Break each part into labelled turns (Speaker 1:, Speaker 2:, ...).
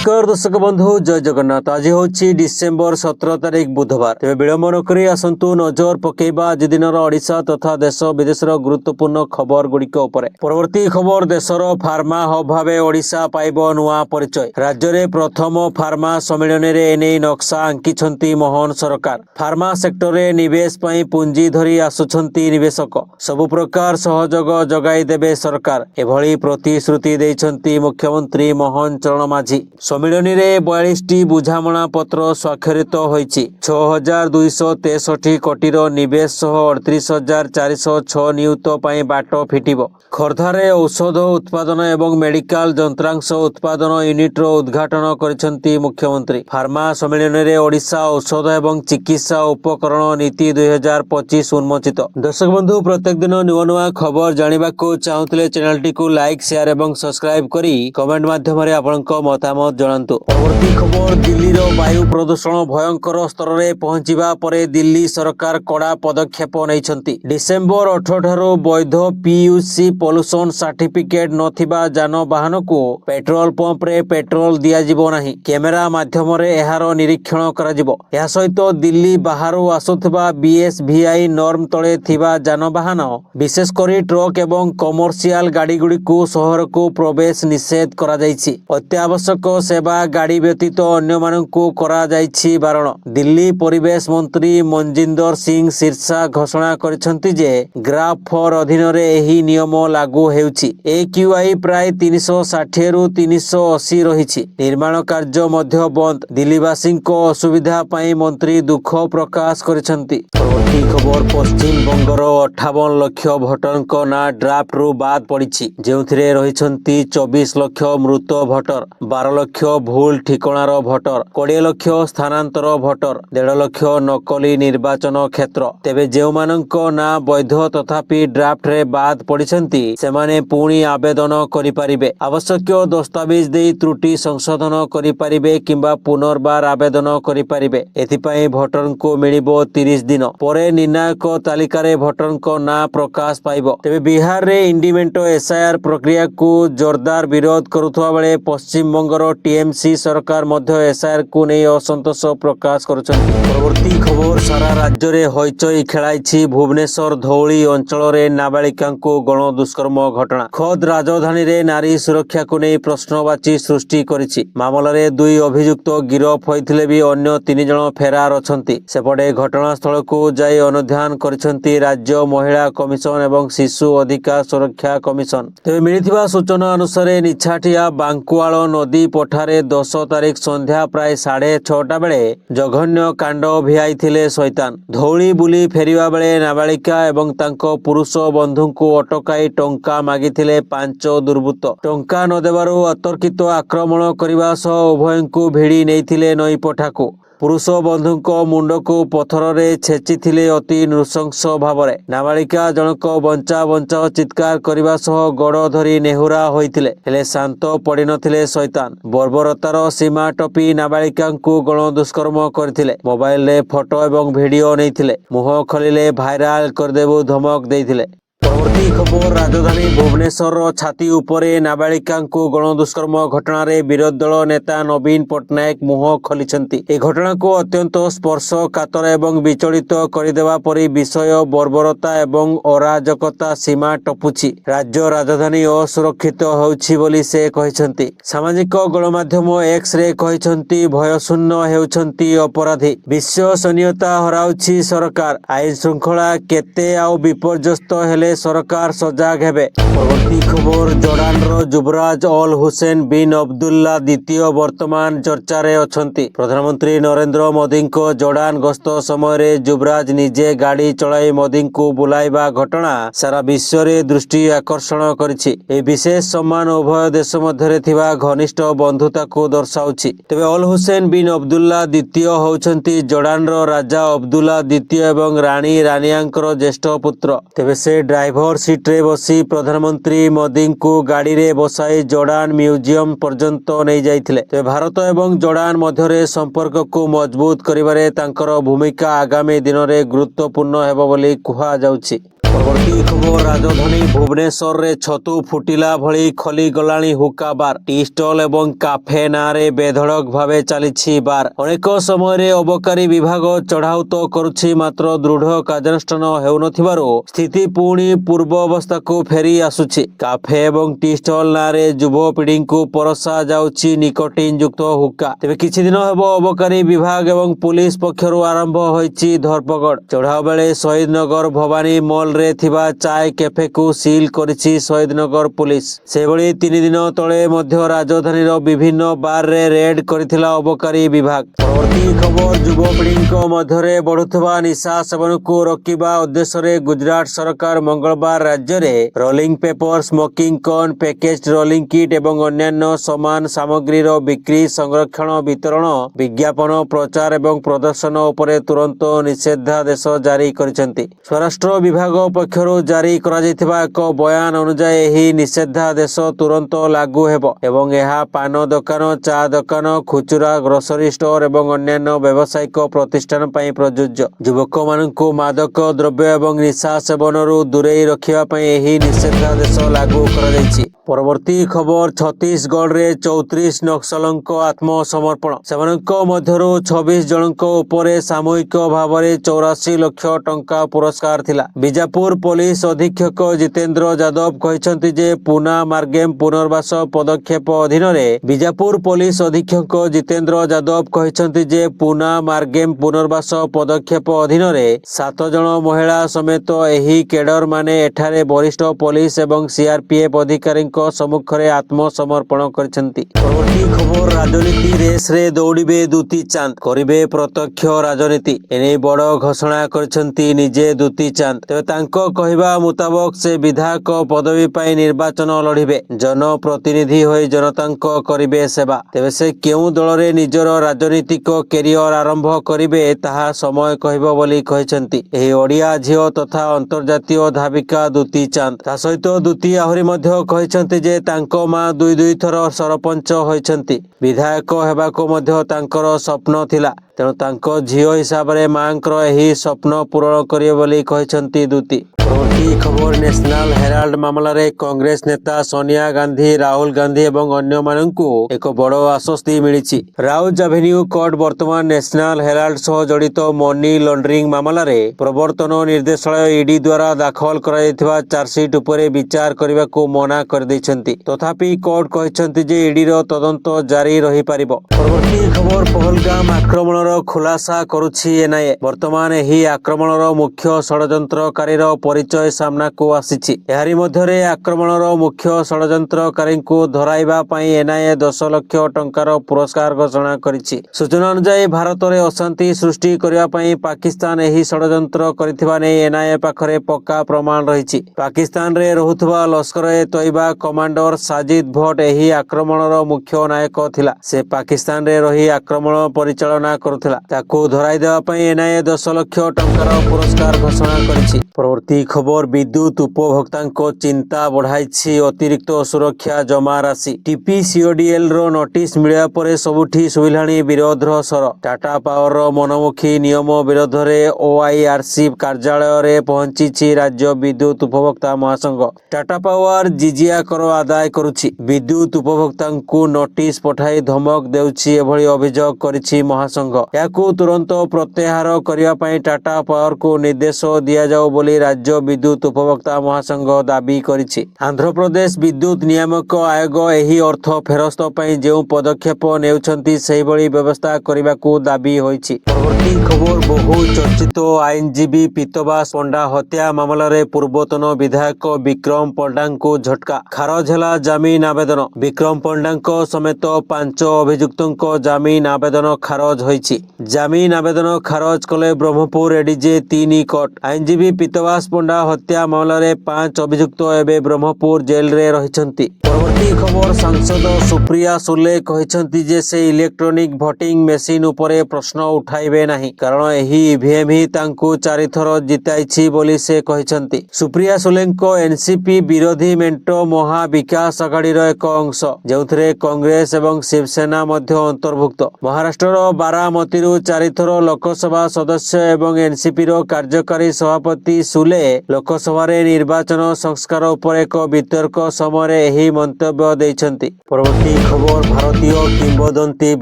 Speaker 1: नमस्कार दर्शक बंधु जय जगन्नाथ। आज हूँ डिसेम्बर 17 तारिख बुधवार। तेज विलंब नक आसतु नजर पकेबा आज दिन ओडिशा तथा देश विदेश गुरुत्वपूर्ण खबर गुड़िक परवर्ती खबर देशर फार्मा हब भाव ओडिशा पाइब नुआ परिचय। राज्य में प्रथम फार्मा सम्मेलन में एने नक्शा आंकी मोहन सरकार। फार्मा सेक्टर में निवेश पई पुंजी धरी आसुछंती निवेशक। सबु प्रकार सहयोग जगाई देबे सरकार एभली प्रतिश्रुति देइछंती मुख्यमंत्री मोहन चरण माझी। सम्मिलन में 42टी बुझामणा पत्र स्वाक्षरित होईछि। 6263 कोटीर निवेश सह 38,406 नियुत पई बाट फिटिबो। खर्धारे औषध उत्पादन एवं मेडिकल जंत्रांश उत्पादन यूनिट्र उद्घाटन करिसेंती मुख्यमंत्री। फार्मा सम्मेलन में ओडिशा औषध एवं चिकित्सा उपकरण नीति 2025 उन्मोचित। दर्शक बंधु प्रत्येक दिन नुआ नुआ खबर जानिबाकू चाहुतले चैनल टी को लाइक शेयर एवं सब्सक्राइब करी कमेंट माध्यम रे आपनक मतामत जणांतु। परवर्ती खबर दिल्ली रो वायु प्रदूषण भयंकर स्तर रे पहुंचीबा परे दिल्ली सरकार कड़ा पदक्षेप नैछंती। डिसेम्बर 18 ठारो वैध पीयूसी पोल्यूशन सर्टिफिकेट नथिबा जानवाहन को पेट्रोल पंप रे पेट्रोल दिया जिवो नाही। कैमेरा माध्यम रे एहार निरीक्षण करा जिवो। या सहित दिल्ली बाहरु आसुथबा बीएसवीआई नॉर्म तळे थिबा जानवाहन विशेष करी ट्रक एवं कमर्शियल गाड़ी गुड़ी को शहर को प्रवेश निषेध करा जायछि। अत्यावश्यक सेवा गाड़ी व्यतीत अन्य मानकु करा जायछि बारण। दिल्ली परिवेश मंत्री मनजिंदर सिंह सिरसा घोषणा करिसेंति जे ग्राफ 4 अधीन रे एही नियम लागू हेउछि। एक्यूआई प्राय 360 रु 380 रहिछि। निर्माण कार्य मध्य बंद। दिल्लीवासी को असुविधा पई मंत्री दुख प्रकाश करिसेंति। परवर्ती खबर पश्चिम बंगर 58 लाख भोटर ना ड्राफ्ट रु बाद पड़िछि। जेउथिरे रहिछंती 24 लाख मृत भोटर, 12 लाख भूल ठिकाणार भोटर, 20 लाख स्थानांतर भोटर, 1.5 लाख नकली निर्वाचन क्षेत्र। तेबे जेउ मानक ना वैध तथापि ड्राफ्ट रे बाद पड़िछंती सेमाने पुणी आवेदन करि परिबे। आवश्यक दस्तावेज देई त्रुटि संशोधन करि परिबे किंबा पुनर्बार आवेदन करि परिबे। एथिपई भोटर को मिलिबो 30 दिन परे निर्णायक तालिका रे भोटर को ना प्रकाश पाइबो। तेबे बिहार रे इंडिमेंटो एसआईआर प्रक्रिया को जोरदार विरोध करुथवा बेले पश्चिम बंगर टीएमसी सरकार मध्य एसआईआर को नहीं असंतोष प्रकाश करुछंती। परवर्ती खबर सारा राज्य रे हईचई खेलाइछि भुवनेश्वर धौली अंचल रे नाबालिका को गण दुष्कर्म घटना। खद राजधानी रे नारी सुरक्षा को नहीं प्रश्नवाची सृष्टि करिछि। मामला रे 2 अभियुक्त गिरफ होइथिले भी अन्य 3 जण फेरार अछंती। सेपटे घटनास्थल को जाई अनुध्यान करिसेंती राज्य महिला कमिशन एवं शिशु अधिकार सुरक्षा कमिशन। तेबे मिलिथिबा सूचना अनुसार निछाटिया बांकुआल नदी पठारे 10 तारिख संध्या प्राय 6:30 बेले जघन्य कांड भिआइथिले शैतान। धौली बुली फेरिबा बेले नाबालिका एवं तांको पुरुष बंधु को अटकाई टंका मागिथिले 5 दुर्बृत्त। टंका न देबारु अतर्कित आक्रमण करिबा सह उभयंकु भिड़ी नेइथिले नई पठाकु। पुरुष बंधु को मुंड को पथर रे छेचिथिले अति नृशंस भावरे। नाबालिका जनक बंचा बंचा चित्कार करिबा सह गड़ धरी नेहुरा होइथिले हेले शांत पड़ी नथिले शैतान। बर्बरतार सीमा टपी नाबालिका को गण दुष्कर्म करथिले। मोबाइल रे फोटो एवं वीडियो नैथिले। मुह खोलिले भाइराल करदेबु धमक देइथिले। परवर्ती खबर राजधानी भुवनेश्वर छाती उपरे नाबालिका को गण दुष्कर्म घटना रे विरोधी दल नेता नवीन पट्टनायक मुह खोलिछंती। ए घटना को अत्यंत स्पर्शकातर एवं विचलित करदेवा परी विषय बर्बरता एवं अराजकता सीमा टपुछि। राज्य राजधानी असुरक्षित होउछि बोली से कहिछंती। सामाजिक गणमाध्यम एक्स रे कहिछंती भयशून्य हेउछंती अपराधी। विश्वसनीयता हराउछि सरकार। आईन श्रृंखला केते आउ विपर्यस्त हेले सरकार सजाग हेबे। परवर्ती खबर जर्डान रो युवराज अल हुसैन बिन अब्दुल्ला द्वितीय वर्तमान चर्चा रे अछंती। प्रधानमंत्री नरेंद्र मोदी को जर्डान गस्त समय रे युवराज निजे गाड़ी चलाई मोदी को बुलाइबा घटना सारा विश्व रे दृष्टि आकर्षण करिछि। ए विशेष सम्मान उभय देश मध्यरे थिबा घनिष्ठ बंधुता को दर्शाउछि। तेबे अल हुसैन बिन अब्दुल्ला द्वितीय होउछंती जर्डान रो राजा अब्दुल्ला द्वितीय एवं रानी रानियांकर ज्येष्ठ पुत्र। तेबे से ड्राइवर सीट रे बसी प्रधानमंत्री मोदी को गाड़ी रे बसाई जर्डान म्यूजियम पर्यंत नहीं जाइथिले। तेबे भारत एवं जर्डान मध्यरे संपर्क को मजबूत करिबारे तांकर भूमिका आगामी दिन रे गुरुत्वपूर्ण हेबो बोली कुहा जाउछि। परवर्ती खबर राजधानी भुवनेश्वर रे छतु फुटिला भली खली गलाणी हुक्का बार टी स्टल एवं काफे नारे बेधड़क भावे चली बार अनेक समय अबकारी विभाग चढ़ाऊ तो करुछि मात्र दृढ़ कार्यानुष्ठान हेउनथिबारु स्थिति पुणी पूर्व अवस्था को फेरी आसुछि। काफे एवं टी स्टल नारे युवपीढ़ी को परसा जाउछि निकोटिन युक्त हुक्का। तेबे किछि दिन हेबो अबकारी विभाग एवं पुलिस पक्षरु आरंभ होइछि धरपकड़। चढ़ाऊ बेले शहीदनगर भवानी मॉल रे थिबा चाय कैफे को सील करिछि शहीदनगर पुलिस। सेभଳି 3 दिन तले मध्य राजधानी विभिन्न बार रे रेड करिथिला अबकारी विभाग। परवर्ती खबर युवपीढ़ी मध्य बढ़ुवा निशा सेवन को रोकवा उद्देश्य रे गुजरात सरकार मंगलवार राज्य रे rolling paper smoking corn package rolling kit एवं अन्यान्य समान सामग्री बिक्री संरक्षण वितरण विज्ञापन प्रचार एवं प्रदर्शन उपरे तुरंत निषेधादेश जारी करिसेंती। स्वराष्ट्र विभाग पक्षरु जारी कराଯାଇଥିବା एक बयान अनुसार एही निषेधादेश तुरंत लागू हेबो एवं एहा पान दुकान चा दुकान खुचुरा ग्रोसरी स्टोर एवं अन्यान्य व्यावसायिक प्रतिष्ठान पई प्रযোज्य। युवक मानकु मादक द्रव्य एवं निशा सेवनरु दूरेई रखिबा पई एही निषेधादेश लागू कराଯାଇଛି। परवर्ती खबर छत्तीसगढ़ रे 34 नक्सलंक आत्मसमर्पण। सेवनक मध्यरु 26 जनक उपरे सामूहिक भावरे 84 लाख टंका पुरस्कार थिला। बीजापुर पुलिस अधीक्षक जितेंद्र यादव कहिसंती जे पूना मार्गेम पुनर्वास पदक्षेप अधीन रे बीजापुर पुलिस अधीक्षक जितेंद्र यादव कहिसंती जे पूना मार्गेम पुनर्वास पदक्षेप अधीन रे 7 जन महिला समेत एही केडर माने एठारे वरिष्ठ पुलिस एवं सीआरपीएफ अधिकारी सम्मुख रे आत्मसमर्पण करिसंती। परवर्ती खबर राजनीति रेस रे दौड़िबे दुती चांद करिबे प्रत्यक्ष राजनीति। एने बड़ घोषणा करिसंती निजे दुती चांद। तेबे तांको कहिबा मुताबक से विधायक पदवी पाई निर्वाचन लड़िबे जनप्रतिनिधि होई जनतांको करिबे सेवा। तेबे से केउ दल रे निजर राजनीतिक कैरियर आरंभ करिबे ताहा समय कहिबो बोली कहिसंती। एही ओडिया झियो तथा अंतर्जातीय धाविका दुती चांद। ता सहित दुती आहुरी मध्य कहिसंती जे तांको मां 2 थर सरपंच होइछंती। विधायक हेबाको मध्य तांकर स्वप्न थिला। तेणु तांको झियो हिसाब रे मांकर एही स्वप्न पूरण करिवे बोली कहिसंती दुती। परवर्ती खबर नेशनल हेराल्ड मामला रे कांग्रेस नेता सोनिया गांधी राहुल गांधी एवं अन्य माननकु एक बड़ आश्वस्ति मिलिछि। राउज एवेन्यू कोर्ट वर्तमान नेशनल हेराल्ड सह जड़ित मनी लॉन्ड्रिंग मामला रे प्रवर्तन निर्देशालय ईडी द्वारा दाखल करायथिबा चार्जशीट उपरे विचार करबाको मना कर दैछंती। तथापि कोर्ट कहिसंती जे ईडी रो तदंत जारी रही पारिबो। परवर्ती खबर पहलगाम आक्रमण रो खुलासा करुछि एनआईए। वर्तमान एही आक्रमण रो मुख्य षडयंत्रकारी रो परिचय सामना को आसीछि। एहारी मध्यरे आक्रमणर मुख्य षडयंत्रकारी को धराइबा पई एनआईए 10 लाख टंकार पुरस्कार घोषणा करिछि। सूचना अनुसार भारत रे अशांति सृष्टि करिबा पई पाकिस्तान एही षडयंत्र करिथिबा नै एनआईए पाखरे पक्का प्रमाण रहिछि। पाकिस्तान रे रहुथबा लश्कर ए तैयबा कमांडर साजिद भट्ट एही आक्रमणर मुख्य नायक थिला। से पाकिस्तान रे रही आक्रमण परिचालना करुथिला। ताको धराइ देबा पई एनआईए 10 लाख टंकार पुरस्कार घोषणा करिछि। परवर्ती खबर विद्युत उपभोक्ता चिंता बढ़ाई अतिरिक्त सुरक्षा जमा राशि। टीपीसीओडीएल रो नोटिस मिलिया परे सबुठी सुविलाणी विरोध सर। टाटा पावर रो मनमुखी नियम विरोध रे ओआईआरसी कार्यालय रे पहुंची राज्य विद्युत उपभोक्ता महासंघ। टाटा पावर जिजिया कर आदाय करुछि। विद्युत उपभोक्ता को नोटिस पठाई धमक देउछि एभली अभियोग करिछि महासंघ। याकू तुरंत प्रत्याहार करिया पई टाटा पावर को निर्देश दिया जाओ बोली राज्य विद्युत उपभोक्ता महासंघ दाबी करिछि। आंध्र प्रदेश विद्युत नियामक आयोग एही अर्थ फेरस्त पई जेउ पदक्षेप नेउछंती सेही भली व्यवस्था करिबाकू दाबी होइछि। परवर्ती खबर बहु चर्चित आईनजीवी पीतबास पंडा हत्या मामला रे पूर्वतन विधायक विक्रम पंडा को झटका। खारज हला जामीन आवेदन। विक्रम पंडा समेत 5 अभियुक्तों जामीन आवेदन खारज होइछि। जामीन आवेदन खारज कले ब्रह्मपुर एडीजे 3 कोर्ट। आईनजीवी पीतबास पंडा हत्या मामला रे 5 अभियुक्त एबे ब्रह्मपुर जेल रे रहिछंती। परवर्ती खबर सांसद सुप्रिया सुले कहिछंती जे से इलेक्ट्रॉनिक भोटिंग मेसिन उपरे प्रश्न उठाइबे नाही कारण एही ईवीएम ही तांकू 4 थर जिताइछि बोली से कहिछंती। सुप्रिया सुलेंको एनसीपी विरोधी मेंटो महा विकास आघाड़ी रो एक अंश जेउथरे कांग्रेस एवं शिवसेना मध्य अंतर्भुक्त। महाराष्ट्र रो बारामती ମତିରୁ 4 ଥର ଲୋକସଭା ସଦସ୍ୟ ଏବଂ ଏନସିପିର କାର୍ଯ୍ୟକାରୀ ସଭାପତି ସୁଲେ ଲୋକସଭାରେ ନିର୍ବାଚନ ସଂସ୍କାର ଉପରେ ଏକ ବିତର୍କ ସମୟରେ ଏହି ମନ୍ତବ୍ୟ ଦେଇଛନ୍ତି। ପରବର୍ତ୍ତୀ ଖବର, ଭାରତୀୟ କିମ୍ବଦନ୍ତୀ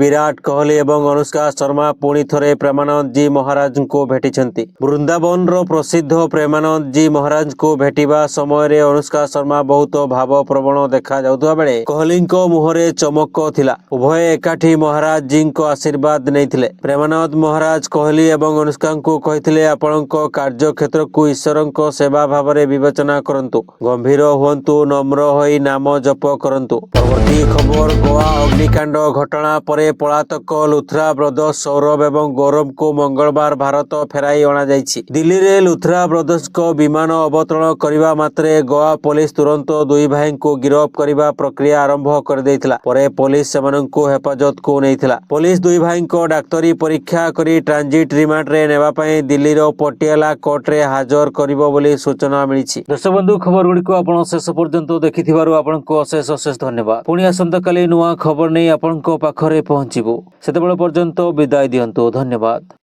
Speaker 1: ବିରାଟ କୋହଲି ଏବଂ ଅନୁଷ୍କା ଶର୍ମା ପୁଣି ଥରେ ପ୍ରେମାନନ୍ଦ ଜୀ ମହାରାଜଙ୍କୁ ଭେଟିଛନ୍ତି। ବୃନ୍ଦାବନର ପ୍ରସିଦ୍ଧ ପ୍ରେମାନନ୍ଦ ଜୀ ମହାରାଜଙ୍କୁ ଭେଟିବା ସମୟରେ ଅନୁଷ୍କା ଶର୍ମା ବହୁତ ଭାବପ୍ରବଣ ଦେଖାଯାଉଥିବା ବେଳେ କୋହଲିଙ୍କ ମୁହଁରେ ଚମକ ଥିଲା। ଉଭୟ ଏକାଠି ମହାରାଜ ଜୀଙ୍କ ଆଶୀର୍ବାଦ ନେଇଥିଲେ। ପ୍ରେମାନନ୍ଦ ମହାରାଜ କୋହଲି ଏବଂ ଅନୁଷ୍କାଙ୍କୁ କହିଥିଲେ, ଆପଣଙ୍କ କାର୍ଯ୍ୟକ୍ଷେତ୍ରକୁ ଈଶ୍ୱରଙ୍କ ସେବା ଭାବରେ ବିବେଚନା କରନ୍ତୁ, ଗମ୍ଭୀର ହୁଅନ୍ତୁ, ନମ୍ର ହୋଇ ନାମ ଜପ କରନ୍ତୁ। ପରବର୍ତ୍ତୀ ଖବର, ଗୋଆ ଅଗ୍ନିକାଣ୍ଡ ଘଟଣା ପରେ ପଳାତକ ଲୁଥ୍ରା ବ୍ରଦର୍ସ ସୌରଭ ଏବଂ ଗୌରବଙ୍କୁ ମଙ୍ଗଳବାର ଭାରତ ଫେରାଇ ଅଣାଯାଇଛି। ଦିଲ୍ଲୀରେ ଲୁଥ୍ରା ବ୍ରଦର୍ସଙ୍କ ବିମାନ ଅବତରଣ କରିବା ମାତ୍ରେ ଗୋଆ ପୋଲିସ ତୁରନ୍ତ ଦୁଇ ଭାଇଙ୍କୁ ଗିରଫ କରିବା ପ୍ରକ୍ରିୟା ଆରମ୍ଭ କରିଦେଇଥିଲା। ପରେ ପୋଲିସ ସେମାନଙ୍କୁ ହେଫାଜତକୁ ନେଇଥିଲା। ପୋଲିସ ଦୁଇ ଭାଇଙ୍କ ଡାକ୍ତରୀ ପରୀକ୍ଷା କରି ଟ୍ରାନଜିଟ୍ ରିମାଣ୍ଡରେ ନେବା ପାଇଁ ଦିଲ୍ଲୀର ପଟିଆଲା କୋର୍ଟରେ ହାଜର କରିବ ବୋଲି ସୂଚନା ମିଳିଛି। ଦର୍ଶକ ବନ୍ଧୁ, ଖବର ଗୁଡ଼ିକୁ ଆପଣ ଶେଷ ପର୍ଯ୍ୟନ୍ତ ଦେଖିଥିବାରୁ ଆପଣଙ୍କୁ ଅଶେଷ ଧନ୍ୟବାଦ। ପୁଣି ଆସନ୍ତାକାଲି ନୂଆ ଖବର ନେଇ ଆପଣଙ୍କ ପାଖରେ ପହଞ୍ଚିବୁ। ସେତେବେଳେ ପର୍ଯ୍ୟନ୍ତ ବିଦାୟ ଦିଅନ୍ତୁ। ଧନ୍ୟବାଦ।